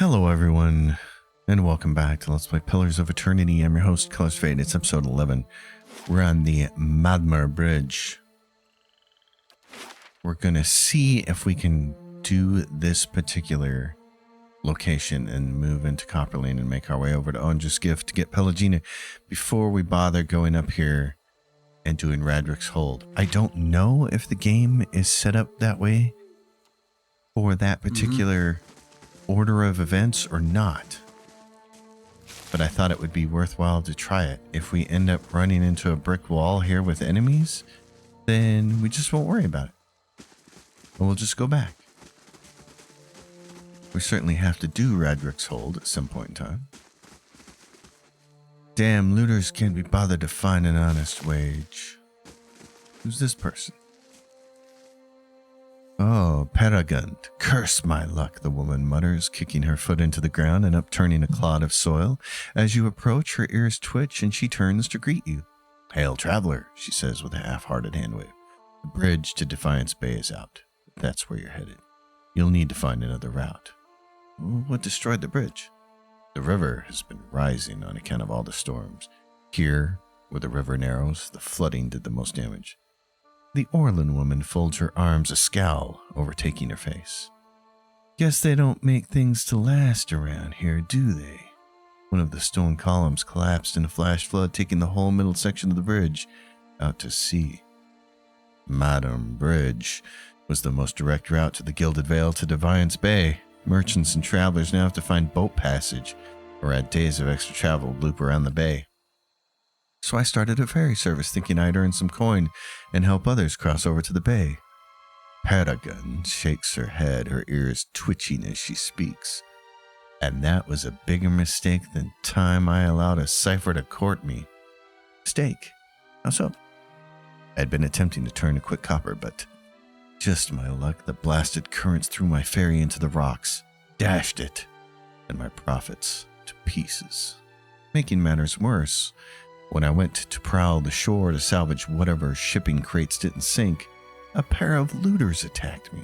Hello everyone, and welcome back to Let's Play Pillars of Eternity. I'm your host, Colors Fade. It's episode 11. We're on the Madhmr bridge. We're gonna see if we can do this particular location and move into Copperlane and make our way over to Onja's Gift to get Pelagina before we bother going up here and doing Radrick's Hold. I don't know if the game is set up that way for that particular order of events or not, but I thought it would be worthwhile to try it. If we end up running into a brick wall here with enemies, then we just won't worry about it, and we'll just go back. We certainly have to do Radrick's Hold at some point in time. Damn, looters can't be bothered to find an honest wage. Who's this person? Oh, Peregund, curse my luck, the woman mutters, kicking her foot into the ground and upturning a clod of soil. As you approach, her ears twitch and she turns to greet you. Hail, traveler, she says with a half-hearted hand wave. The bridge to Defiance Bay is out. That's where you're headed. You'll need to find another route. What destroyed the bridge? The river has been rising on account of all the storms. Here, where the river narrows, the flooding did the most damage. The Orlan woman folds her arms, a scowl overtaking her face. Guess they don't make things to last around here, do they? One of the stone columns collapsed in a flash flood, taking the whole middle section of the bridge out to sea. Madhmr Bridge was the most direct route to the Gilded Vale to Defiance Bay. Merchants and travelers now have to find boat passage or add days of extra travel to loop around the bay. So I started a ferry service thinking I'd earn some coin and help others cross over to the bay. Peregund shakes her head, her ears twitching as she speaks. And that was a bigger mistake than time I allowed a cipher to court me. Mistake? How so? I'd been attempting to turn a quick copper, but just my luck, the blasted currents threw my ferry into the rocks, dashed it, and my profits to pieces. Making matters worse, when I went to prowl the shore to salvage whatever shipping crates didn't sink, a pair of looters attacked me.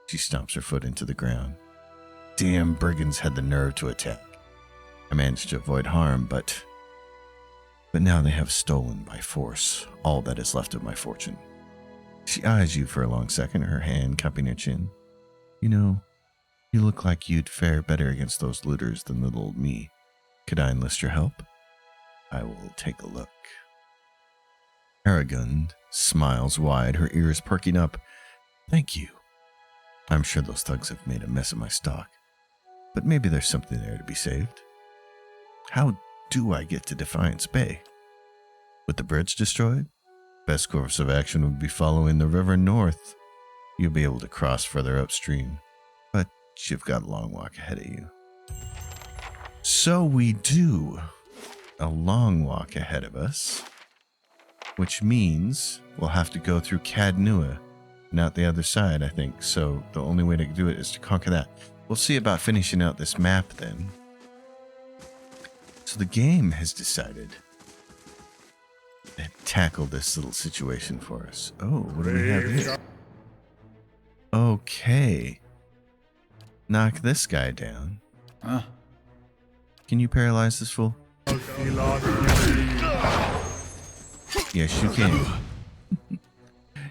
She stomps her foot into the ground. Damn brigands had the nerve to attack. I managed to avoid harm, but now they have stolen by force all that is left of my fortune. She eyes you for a long second, her hand cupping her chin. You know, you look like you'd fare better against those looters than little old me. Could I enlist your help? I will take a look. Peregund smiles wide, her ears perking up. Thank you. I'm sure those thugs have made a mess of my stock, but maybe there's something there to be saved. How do I get to Defiance Bay? With the bridge destroyed? Best course of action would be following the river north. You'll be able to cross further upstream, but you've got a long walk ahead of you. So we do. A long walk ahead of us, which means we'll have to go through Cadnua, not the other side, I think. So the only way to do it is to conquer that. We'll see about finishing out this map then. So the game has decided to tackle this little situation for us. Oh, what do we have here? Okay. Knock this guy down. Huh? Can you paralyze this fool? Yes, you can.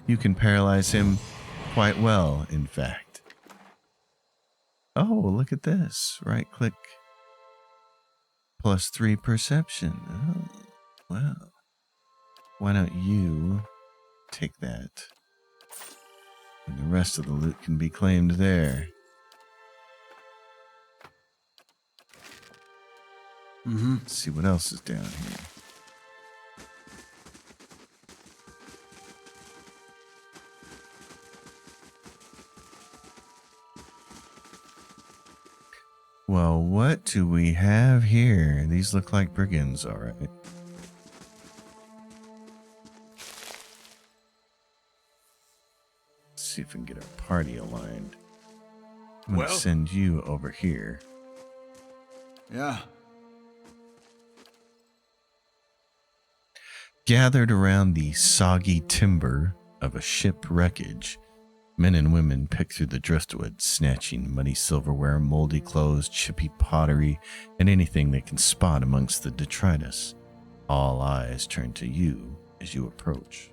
You can paralyze him quite well, in fact. Oh, look at this. Right click. +3 perception. Oh, wow. Why don't you take that? And the rest of the loot can be claimed there. Let's see what else is down here. Well, what do we have here? These look like brigands, all right. Let's see if we can get our party aligned. I'm going to send you over here. Yeah. Gathered around the soggy timber of a ship wreckage, Men and women pick through the driftwood, snatching muddy silverware, moldy clothes, chippy pottery, and anything they can spot amongst the detritus. All eyes turn to you as you approach.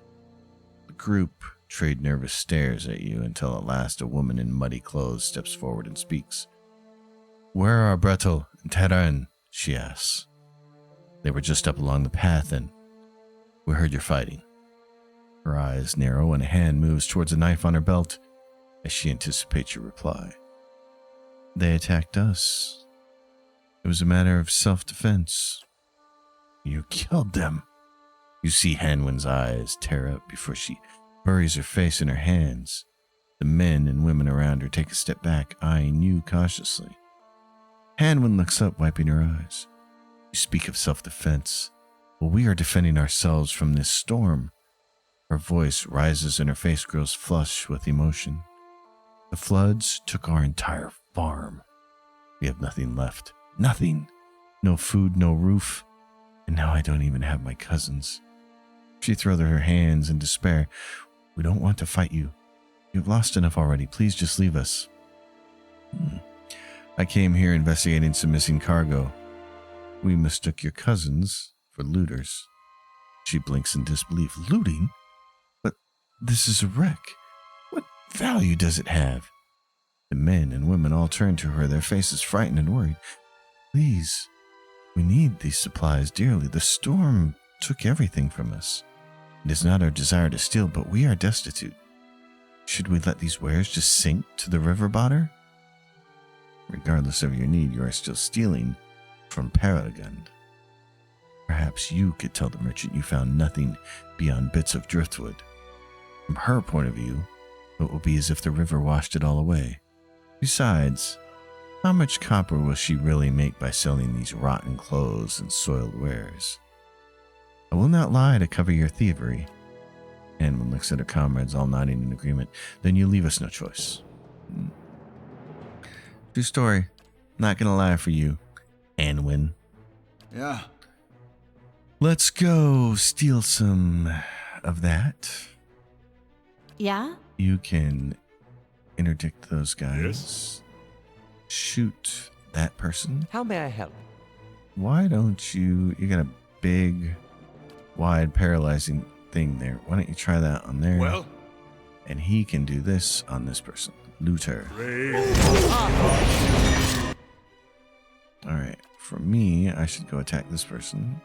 The group trade nervous stares at you until at last a woman in muddy clothes steps forward and speaks. "Where are Bretel and Terran?" she asks. "They were just up along the path and we heard you're fighting." Her eyes narrow and a hand moves towards a knife on her belt as she anticipates your reply. "They attacked us. It was a matter of self-defense." "You killed them." You see Hanwin's eyes tear up before she buries her face in her hands. The men and women around her take a step back, eyeing you cautiously. Hanwin looks up, wiping her eyes. "You speak of self-defense. Well, we are defending ourselves from this storm." Her voice rises and her face grows flush with emotion. "The floods took our entire farm. We have nothing left. Nothing. No food, no roof. And now I don't even have my cousins." She throws her hands in despair. "We don't want to fight you. You've lost enough already. Please just leave us." "I came here investigating some missing cargo. We mistook your cousins for looters." She blinks in disbelief. "Looting? But this is a wreck. What value does it have?" The men and women all turn to her, their faces frightened and worried. "Please, we need these supplies dearly. The storm took everything from us. It is not our desire to steal, but we are destitute. Should we let these wares just sink to the river bottom? Regardless of your need, you are still stealing from Peregund. Perhaps you could tell the merchant you found nothing beyond bits of driftwood. From her point of view, it will be as if the river washed it all away. Besides, how much copper will she really make by selling these rotten clothes and soiled wares? I will not lie to cover your thievery." Anwin looks at her comrades, all nodding in agreement. "Then you leave us no choice." True story. Not gonna lie for you, Anwin. Yeah. Let's go steal some of that. Yeah? You can interdict those guys. Yes? Shoot that person. How may I help? Why don't you got a big, wide, paralyzing thing there. Why don't you try that on there? Well? And he can do this on this person. Looter. Alright, for me, I should go attack this person.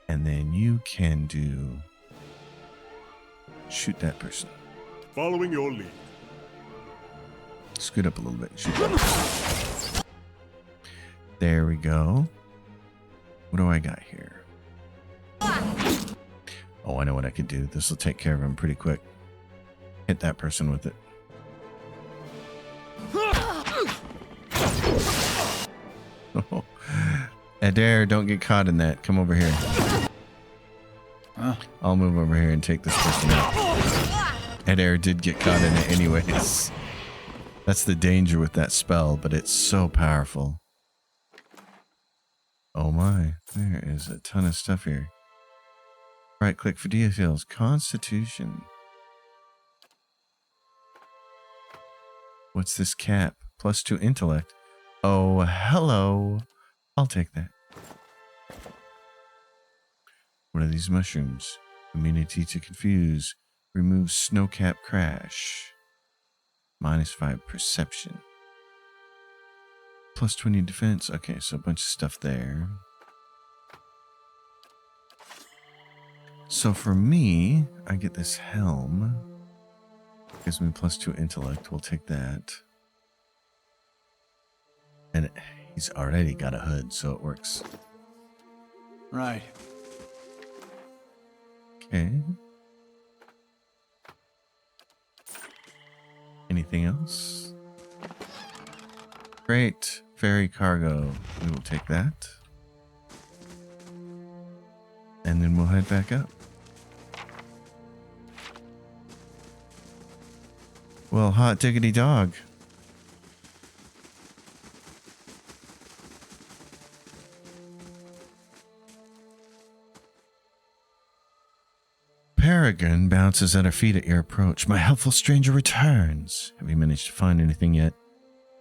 And then you can shoot that person. Following your lead. Scoot up a little bit. Shoot that. There we go. What do I got here? Oh, I know what I could do. This will take care of him pretty quick. Hit that person with it. Oh. Adair, don't get caught in that. Come over here. Huh? I'll move over here and take this person out. Adair did get caught in it anyways. That's the danger with that spell, but it's so powerful. Oh my, there is a ton of stuff here. Right click for details. Constitution. What's this cap? +2 intellect. Oh, hello. I'll take that. What are these mushrooms? Immunity to confuse. Remove snowcap crash. -5 perception. +20 defense. Okay, so a bunch of stuff there. So for me, I get this helm. Gives me +2 intellect. We'll take that. And he's already got a hood, so it works. Right. Okay. Anything else? Great. Ferry cargo. We will take that. And then we'll head back up. Well, hot diggity dog. Peregund bounces at her feet at your approach. My helpful stranger returns. Have you managed to find anything yet?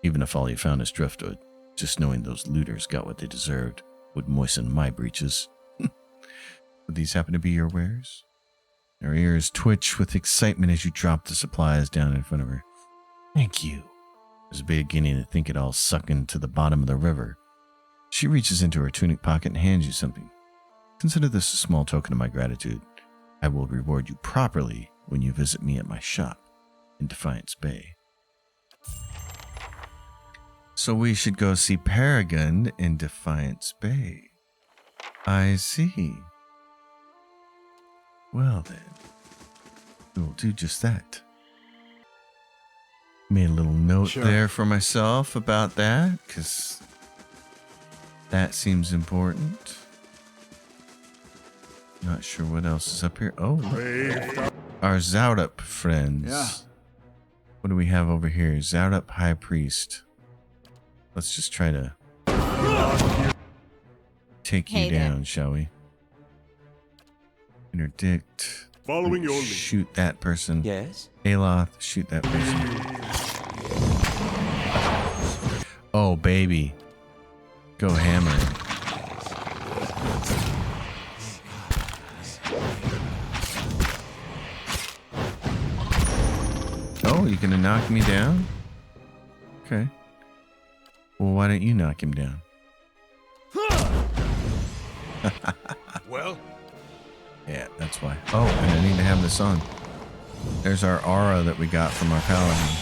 Even if all you found is driftwood, just knowing those looters got what they deserved would moisten my breeches. Would these happen to be your wares? Her ears twitch with excitement as you drop the supplies down in front of her. Thank you. I was beginning to think it all sucking to the bottom of the river. She reaches into her tunic pocket and hands you something. Consider this a small token of my gratitude. I will reward you properly when you visit me at my shop in Defiance Bay. So we should go see Peregund in Defiance Bay. I see. Well then, we will do just that. Made a little note there for myself about that, because that seems important. Not sure what else is up here. Oh, our Zaudup friends. Yeah. What do we have over here? Zaudup High Priest. Let's just try to take you down, shall we? Interdict. Following your lead. Shoot that person. Yes? Aloth, shoot that person. Oh, baby. Go hammer. Oh, you gonna knock me down? Okay. Well, why don't you knock him down? Well? Yeah, that's why. Oh, and I need to have this on. There's our aura that we got from our paladin.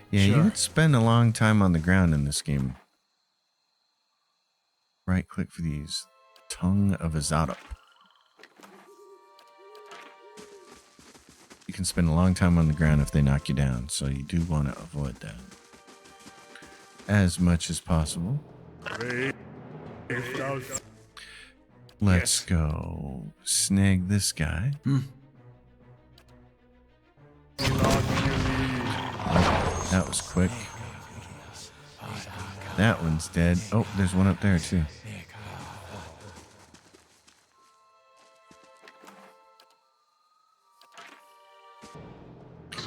Yeah, you would spend a long time on the ground in this game. Right click for these. Tongue of Zaudup. You can spend a long time on the ground if they knock you down, so you do want to avoid that as much as possible. Let's go snag this guy. Oh, that was quick. That one's dead. Oh, there's one up there too.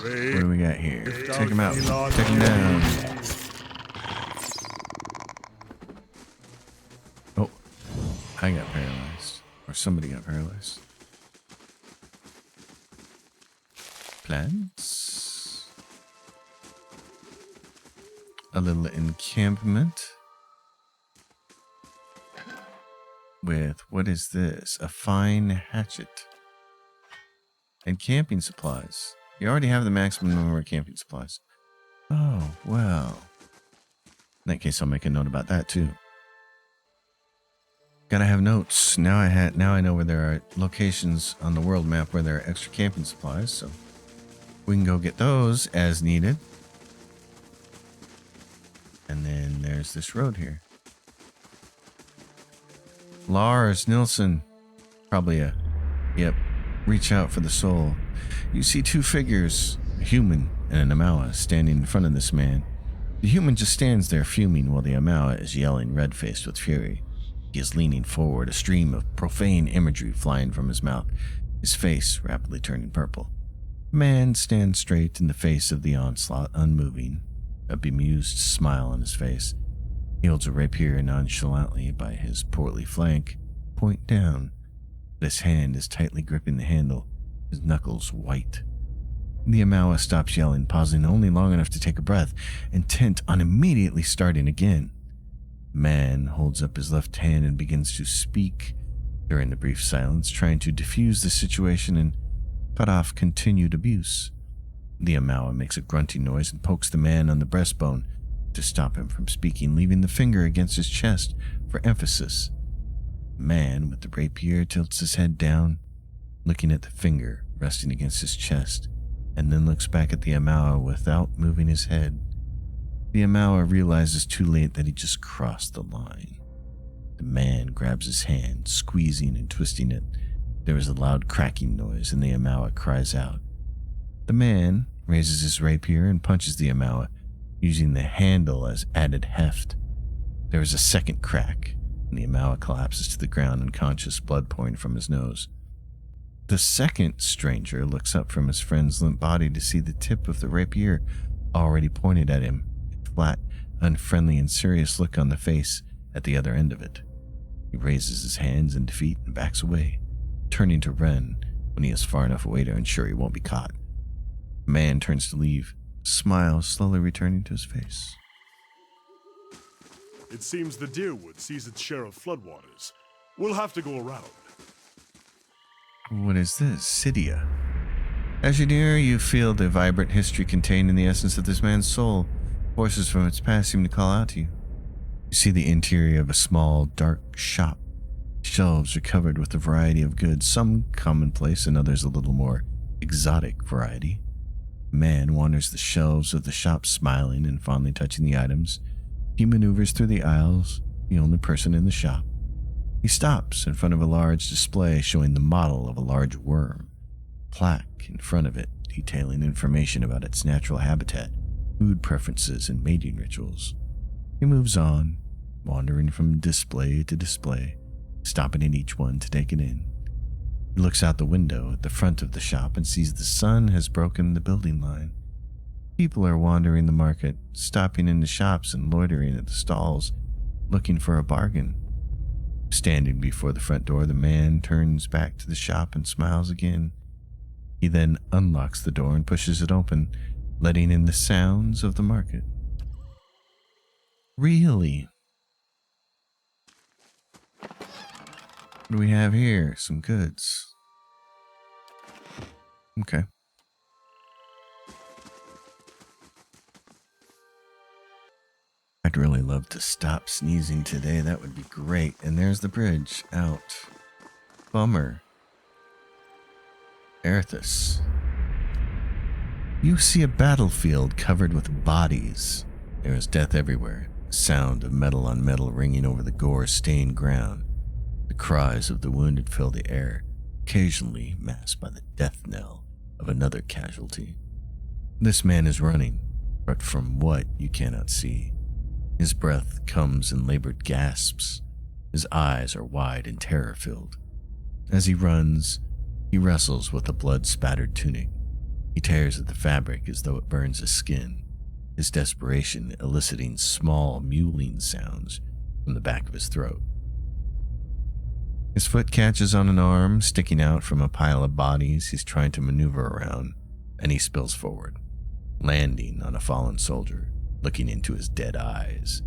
What do we got here? Take him out. Take him down. Oh, I got paralyzed. Or somebody got paralyzed. Plants. A little encampment. With, what is this? A fine hatchet. And camping supplies. You already have the maximum number of camping supplies. Oh, well. In that case, I'll make a note about that too. Gotta have notes. Now I know where there are locations on the world map where there are extra camping supplies, so we can go get those as needed. And then there's this road here. Lars Nilsson. Probably a... Yep. Reach out for the soul. You see two figures, a human and an Amaua, standing in front of this man. The human just stands there fuming while the Amaua is yelling, red-faced with fury. He is leaning forward, a stream of profane imagery flying from his mouth, his face rapidly turning purple. The man stands straight in the face of the onslaught, unmoving, a bemused smile on his face. He holds a rapier nonchalantly by his portly flank, point down, but his hand is tightly gripping the handle, his knuckles white. The Amaua stops yelling, pausing only long enough to take a breath, intent on immediately starting again. The man holds up his left hand and begins to speak during the brief silence, trying to diffuse the situation and cut off continued abuse. The Amaua makes a grunting noise and pokes the man on the breastbone to stop him from speaking, leaving the finger against his chest for emphasis. The man with the rapier tilts his head down, looking at the finger resting against his chest, and then looks back at the Amaua without moving his head. The Amaua realizes too late that he just crossed the line. The man grabs his hand, squeezing and twisting it. There is a loud cracking noise, and the Amaua cries out. The man raises his rapier and punches the Amaua, using the handle as added heft. There is a second crack, and the Amaua collapses to the ground unconscious, blood pouring from his nose. The second stranger looks up from his friend's limp body to see the tip of the rapier already pointed at him, a flat, unfriendly, and serious look on the face at the other end of it. He raises his hands in defeat and backs away, turning to run when he is far enough away to ensure he won't be caught. The man turns to leave, a smile slowly returning to his face. It seems the Deerwood sees its share of floodwaters. We'll have to go around. What is this? Cydia. As you near, you feel the vibrant history contained in the essence of this man's soul. Voices from its past seem to call out to you. You see the interior of a small, dark shop. Shelves are covered with a variety of goods, some commonplace and others a little more exotic variety. A man wanders the shelves of the shop, smiling and fondly touching the items. He maneuvers through the aisles, the only person in the shop. He stops in front of a large display showing the model of a large worm. Plaque in front of it detailing information about its natural habitat, food preferences, and mating rituals. He moves on, wandering from display to display, stopping at each one to take it in. He looks out the window at the front of the shop and sees the sun has broken the building line. People are wandering the market, stopping in the shops and loitering at the stalls, looking for a bargain. Standing before the front door, the man turns back to the shop and smiles again. He then unlocks the door and pushes it open, letting in the sounds of the market. Really? What do we have here? Some goods. Okay. I'd really love to stop sneezing today. That would be great. And there's the bridge out. Bummer. Erithus. You see a battlefield covered with bodies. There is death everywhere. The sound of metal on metal ringing over the gore-stained ground. The cries of the wounded fill the air, occasionally masked by the death knell of another casualty. This man is running, but from what you cannot see. His breath comes in labored gasps. His eyes are wide and terror-filled. As he runs, he wrestles with a blood-spattered tunic. He tears at the fabric as though it burns his skin, his desperation eliciting small mewling sounds from the back of his throat. His foot catches on an arm sticking out from a pile of bodies he's trying to maneuver around, and he spills forward, landing on a fallen soldier, looking into his dead eyes.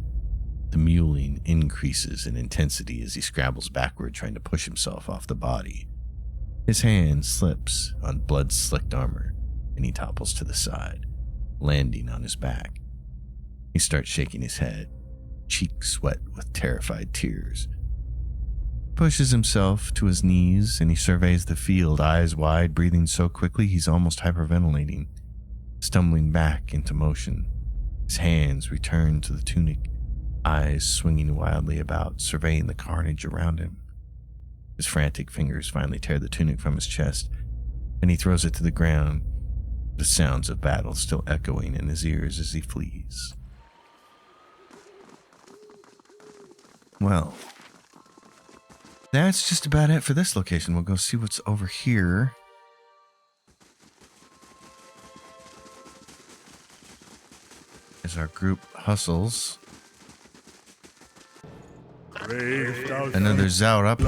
The mewling increases in intensity as he scrabbles backward, trying to push himself off the body. His hand slips on blood-slicked armor, and he topples to the side, landing on his back. He starts shaking his head, cheeks wet with terrified tears. Pushes himself to his knees, and he surveys the field, eyes wide, breathing so quickly he's almost hyperventilating, stumbling back into motion. His hands return to the tunic, eyes swinging wildly about, surveying the carnage around him. His frantic fingers finally tear the tunic from his chest, and he throws it to the ground, the sounds of battle still echoing in his ears as he flees. Well, that's just about it for this location. We'll go see what's over here. As our group hustles. Another Zout up.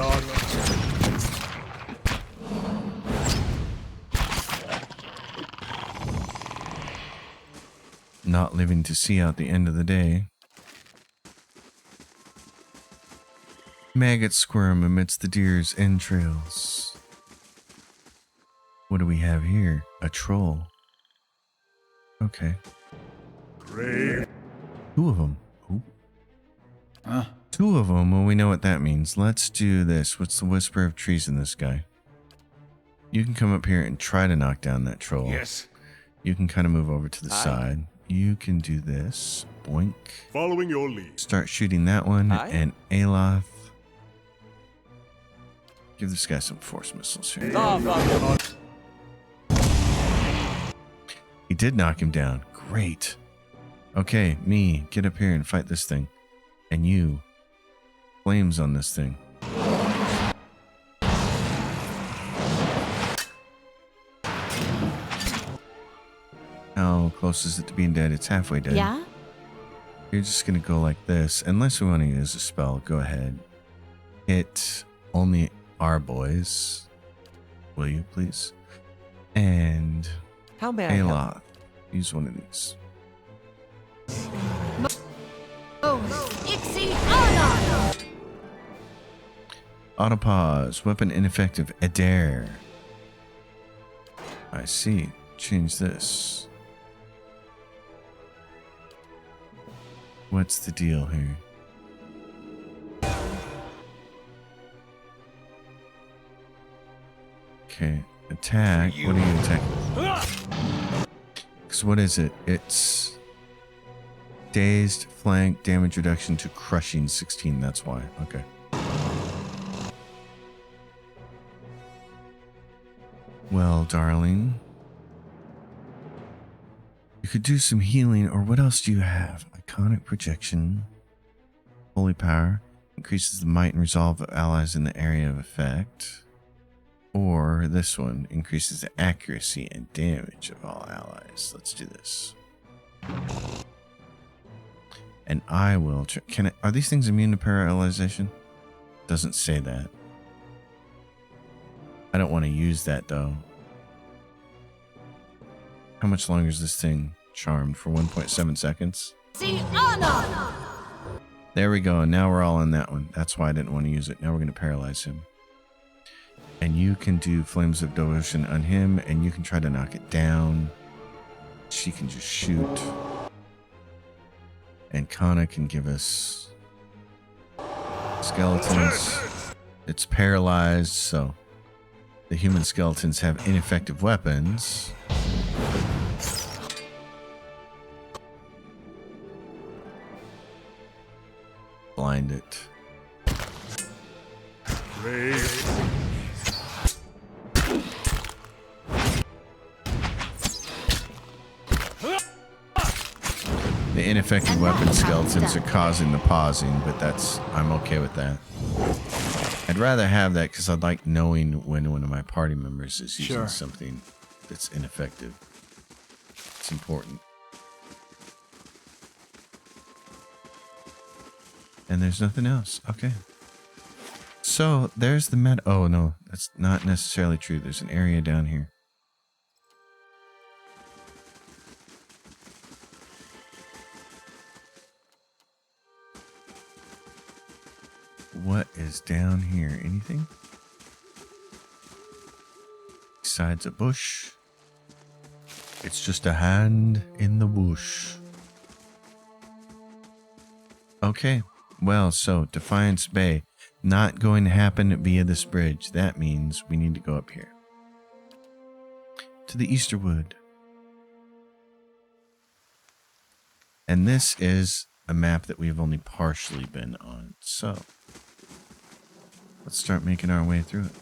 Not living to see out the end of the day. Maggots squirm amidst the deer's entrails. What do we have here? A troll. Okay. Two of them. Ooh. Huh? Two of them. Well, we know what that means. Let's do this. What's the whisper of trees in this guy? You can come up here and try to knock down that troll. Yes. You can kind of move over to the side. You can do this. Boink. Following your lead. Start shooting that one. And Aloth. Give this guy some force missiles here. He did knock him down. Great. Okay, me, get up here and fight this thing. And you, flames on this thing. How close is it to being dead? It's halfway dead. Yeah? You're just going to go like this. Unless we want to use a spell, go ahead. Hit only our boys. Will you, please? And How may I help? Ayla, use one of these. Autopause. Weapon ineffective. Adair. I see. Change this. What's the deal here? Okay. Attack. What are you attacking? Because what is it? It's dazed, flank, damage reduction to crushing 16. That's why. Okay. Well, darling. You could do some healing, or what else do you have? Iconic projection. Holy power. Increases the might and resolve of allies in the area of effect. Or this one. Increases the accuracy and damage of all allies. Let's do this. And I will... Are these things immune to paralyzation? Doesn't say that. I don't want to use that, though. How much longer is this thing charmed? For 1.7 seconds? There we go. Now we're all on that one. That's why I didn't want to use it. Now we're going to paralyze him. And you can do Flames of Devotion on him, and you can try to knock it down. She can just shoot. And Kana can give us skeletons. It's paralyzed, so the human skeletons have ineffective weapons. Blind it. The ineffective weapon skeletons are causing the pausing, but I'm okay with that. I'd rather have that because I'd like knowing when one of my party members is using something that's ineffective. It's important. And there's nothing else. Okay. So there's the oh no, that's not necessarily true. There's an area down here. What is down here? Anything? Besides a bush. It's just a hand in the bush. Okay. Well, so Defiance Bay, not going to happen via this bridge. That means we need to go up here. To the Easterwood. And this is a map that we've only partially been on. So, let's start making our way through it.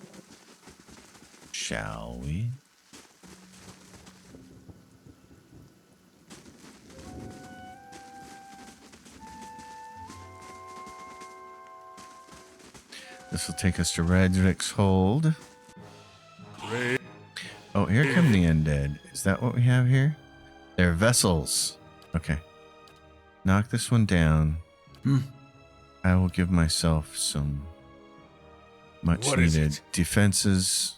Shall we? This will take us to Redrick's Hold. Oh, here come the undead. Is that what we have here? They're vessels. Okay. Knock this one down. I will give myself some much needed defenses.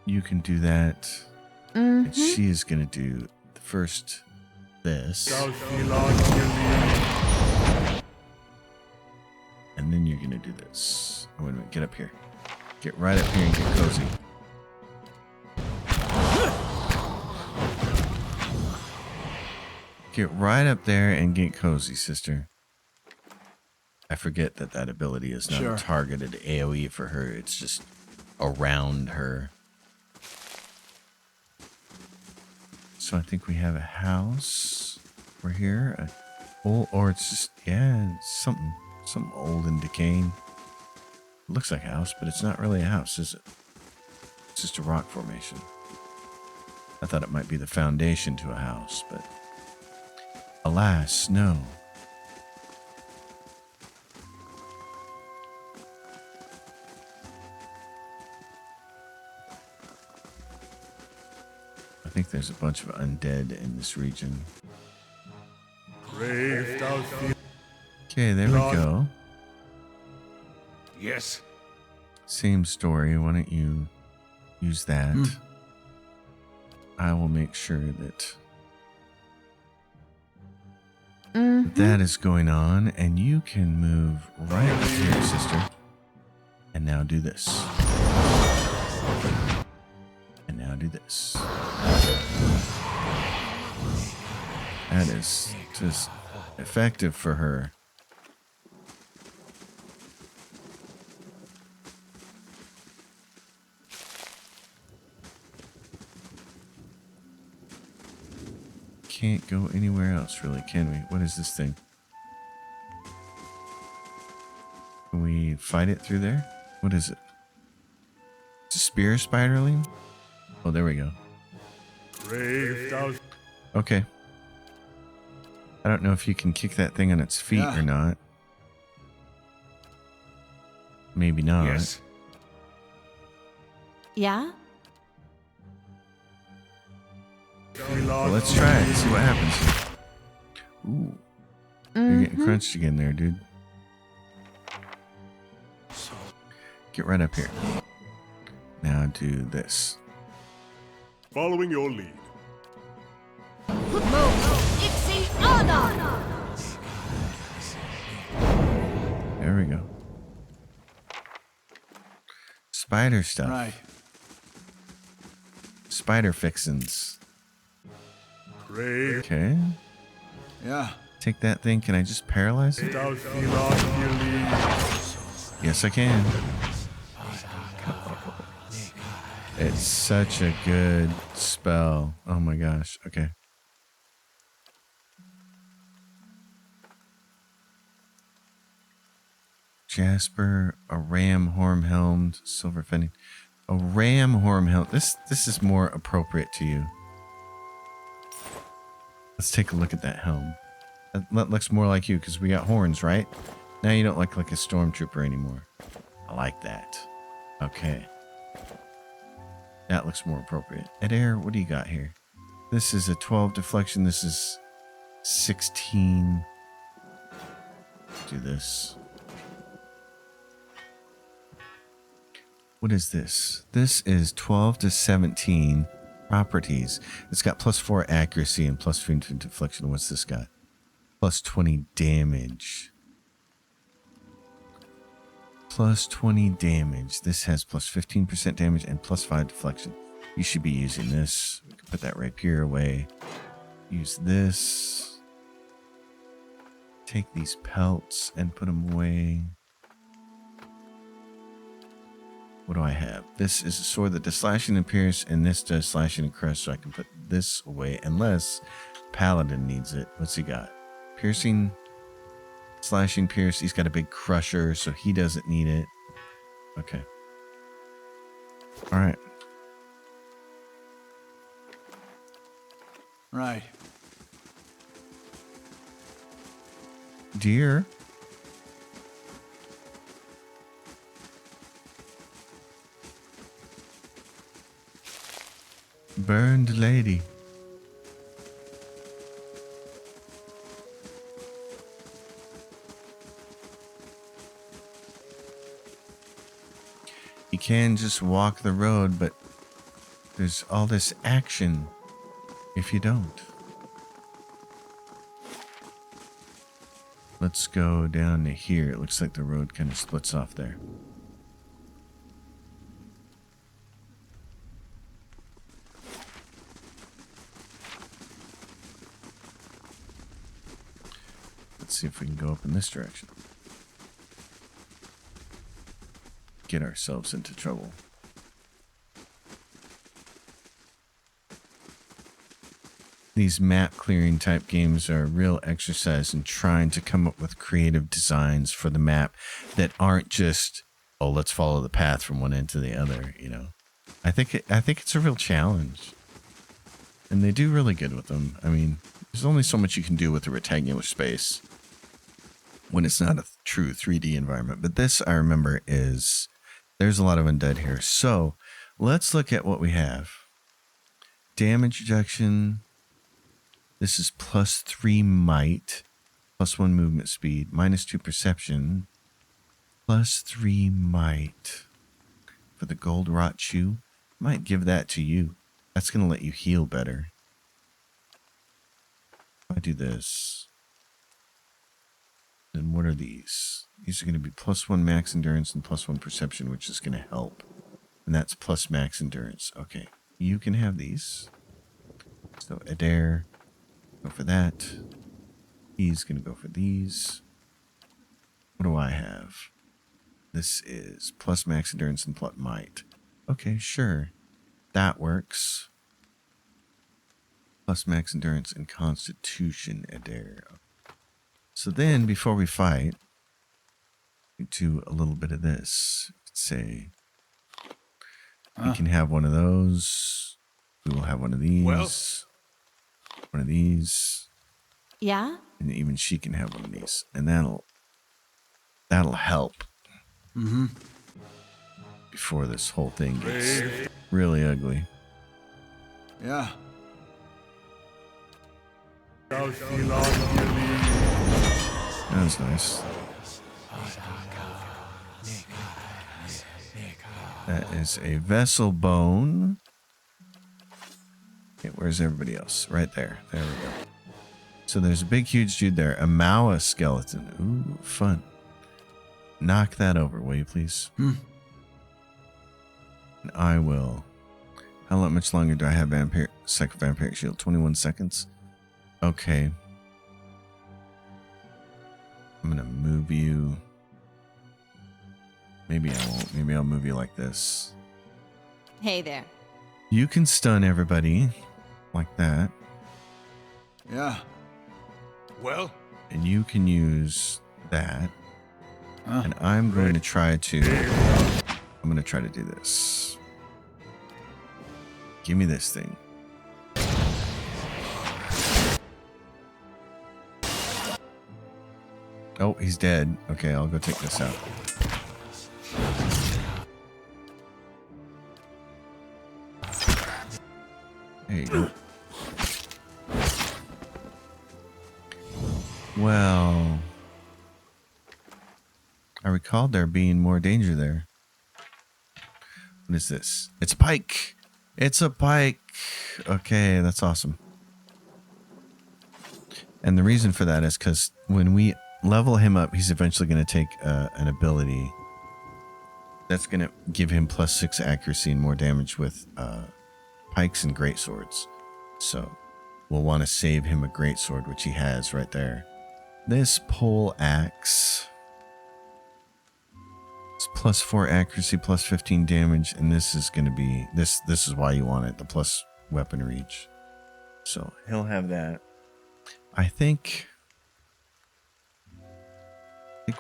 You can do that. And she is going to do the first this. And then you're going to do this. Oh, wait a minute. Get up here. Get right up here and get cozy. Get right up there and get cozy, sister. I forget that ability is not a targeted AoE for her. It's just around her. So I think we have a house. We're here. Or it's just, it's something old and decaying. It looks like a house, but it's not really a house, is it? It's just a rock formation. I thought it might be the foundation to a house, but alas, no. like there's a bunch of undead in this region. Brave thou feel. Okay, there we go. Yes. Same story. Why don't you use that? I will make sure that that is going on, and you can move right up here, sister. And now do this. And now do this. That is just effective for her. Can't go anywhere else, really, can we? What is this thing? Can we fight it through there? What is it? It's a spear spiderling? Oh, there we go. Brave thou. Okay. I don't know if you can kick that thing on its feet or not. Maybe not. Yes. Yeah? Well, let's try it and see what happens. Ooh. You're getting crunched again there, dude. Get right up here. Now do this. Following your lead. There we go. Spider stuff. Right. Spider fixins. Brave Okay. Yeah. Take that thing. Can I just paralyze it? thou feel on your lead. Yes, I can. It's such a good spell. Oh my gosh. Okay. Jasper, a ram horn-helmed, silver fending. A ram horn-helmed. This is more appropriate to you. Let's take a look at that helm. That looks more like you because we got horns, right? Now you don't look like a stormtrooper anymore. I like that. Okay. That looks more appropriate. Adair, what do you got here? This is a 12 deflection. This is 16. Do this. What is this? This is 12 to 17 properties. It's got +4 accuracy and +15 deflection. What's this got? +20 damage. +20 damage. This has +15% damage and +5 deflection. You should be using this. We can put that rapier away. Use this. Take these pelts and put them away. What do I have? This is a sword that does slashing and pierce, and this does slashing and crush, so I can put this away unless Paladin needs it. What's he got? Piercing, slashing, pierce. He's got a big crusher, so he doesn't need it. Okay. All right. Right. Dear. Burned lady. You can just walk the road, but there's all this action if you don't. Let's go down to here. It looks like the road kind of splits off there. Let's see if we can go up in this direction. Get ourselves into trouble. These map clearing type games are a real exercise in trying to come up with creative designs for the map that aren't just, oh, let's follow the path from one end to the other, you know. I think it's a real challenge. And they do really good with them. I mean, there's only so much you can do with a rectangular space when it's not a true 3D environment. But this, I remember, there's a lot of undead here. So let's look at what we have. damage reduction. This is +3 might, +1 movement speed, -2 perception, +3 might. For the gold rot shoe, might give that to you. That's going to let you heal better. If I do this, then what are these? These are going to be +1 max endurance and +1 perception, which is going to help. And that's plus max endurance. Okay, you can have these. So Adair, go for that. He's going to go for these. What do I have? This is plus max endurance and plus might. Okay, sure. That works. Plus max endurance and constitution, Adair. So then, before we fight, we do a little bit of this. Let's say we can have one of those. We will have one of these. Well. One of these. Yeah? And even she can have one of these. And that'll help. Mm-hmm. Before this whole thing gets really ugly. Yeah. That was nice. That is a vessel bone. Okay, where's everybody else? Right there. There we go. So there's a big, huge dude there. Amaua skeleton. Ooh, fun. Knock that over, will you please? Hmm. And I will. How much longer do I have second vampiric shield? 21 seconds. Okay. I'm gonna move you. Maybe I won't. Maybe I'll move you like this. Hey there. You can stun everybody like that. Yeah. Well, And you can use that. Huh. And I'm going to try to do this. Give me this thing. Oh, he's dead. Okay, I'll go take this out. There you go. Well, I recalled there being more danger there. What is this? It's a pike. It's a pike. Okay, that's awesome. And the reason for that is because when we level him up, he's eventually going to take an ability that's going to give him +6 accuracy and more damage with pikes and greatswords. So we'll want to save him a greatsword, which he has right there. This pole axe is +4 accuracy, +15 damage, and this is going to be this is why you want it, the plus weapon reach. So he'll have that. I think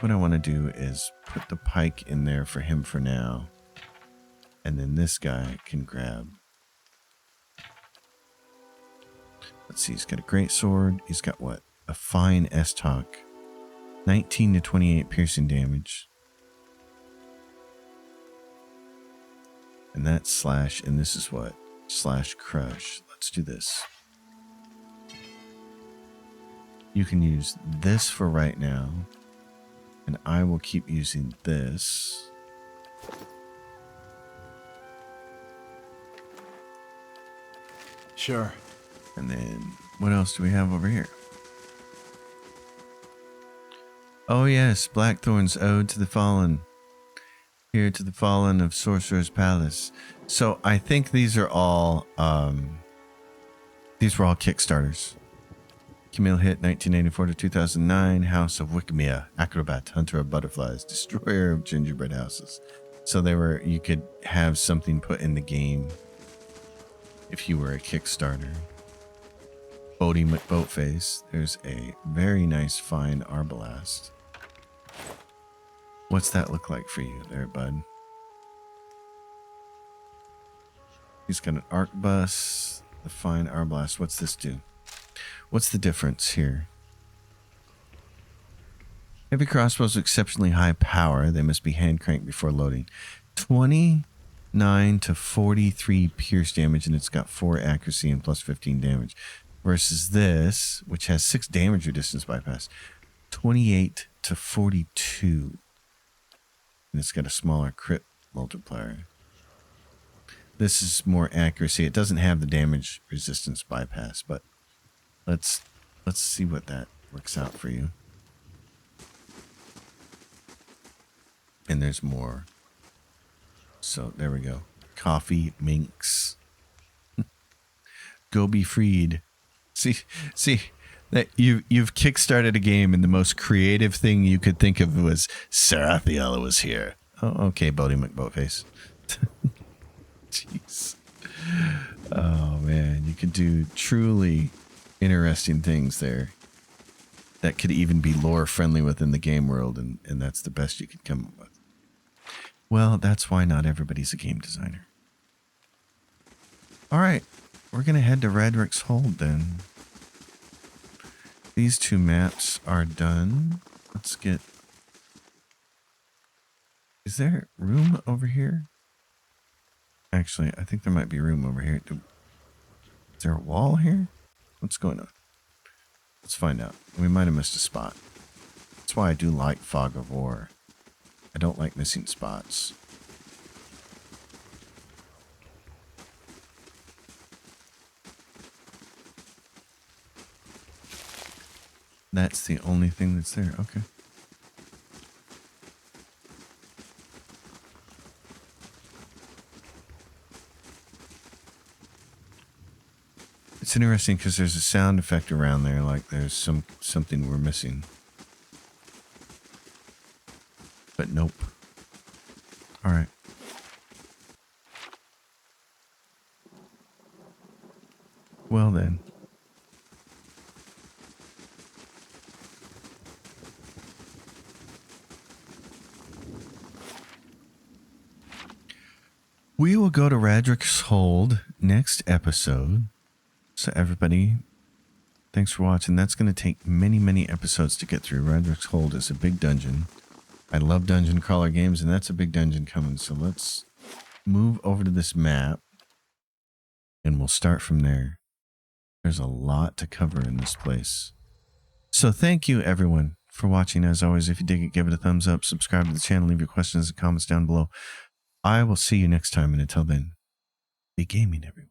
what I want to do is put the pike in there for him for now. And then this guy can grab. Let's see, he's got a great sword. He's got what? A fine S-Talk. 19 to 28 piercing damage. And that's slash, and this is what? Slash crush. Let's do this. You can use this for right now. And I will keep using this. Sure. And then, what else do we have over here? Oh yes, Blackthorn's Ode to the Fallen. Here to the Fallen of Sorcerer's Palace. So I think these are all, these were all Kickstarters. Camille hit 1984 to 2009. House of Wickamia, Acrobat, Hunter of Butterflies, Destroyer of Gingerbread Houses. So they were, you could have something put in the game if you were a Kickstarter. Bodie McBoatface. There's a very nice fine arbalast. What's that look like for you there, bud? He's got an arquebus, the fine arbalast. What's this do? What's the difference here? Heavy crossbows with exceptionally high power. They must be hand cranked before loading. 20 9 to 43 pierce damage, and it's got 4 accuracy and plus 15 damage. Versus this, which has 6 damage resistance bypass, 28 to 42. And it's got a smaller crit multiplier. This is more accuracy. It doesn't have the damage resistance bypass, but let's see what that works out for you. And there's more. So there we go. Coffee minx. Go be freed. See that you've kickstarted a game, and the most creative thing you could think of was Sarathiel was here. Oh, okay, Bodie McBoatface. Jeez. Oh man, you could do truly interesting things there. That could even be lore friendly within the game world, and that's the best you could come up with. Well, that's why not everybody's a game designer. All right, we're gonna head to Radrick's Hold then. These 2 maps are done. Let's get... Is there room over here? Actually, I think there might be room over here. Is there a wall here? What's going on? Let's find out. We might have missed a spot. That's why I do like Fog of War. I don't like missing spots. That's the only thing that's there. Okay. It's interesting because there's a sound effect around there, like there's something we're missing. But nope. All right. Well then. We will go to Radrick's Hold next episode. So everybody, thanks for watching. That's going to take many, many episodes to get through. Radrick's Hold is a big dungeon. I love dungeon crawler games, and that's a big dungeon coming. So let's move over to this map, and we'll start from there. There's a lot to cover in this place. So thank you, everyone, for watching. As always, if you dig it, give it a thumbs up. Subscribe to the channel. Leave your questions and comments down below. I will see you next time, and until then, be gaming, everyone.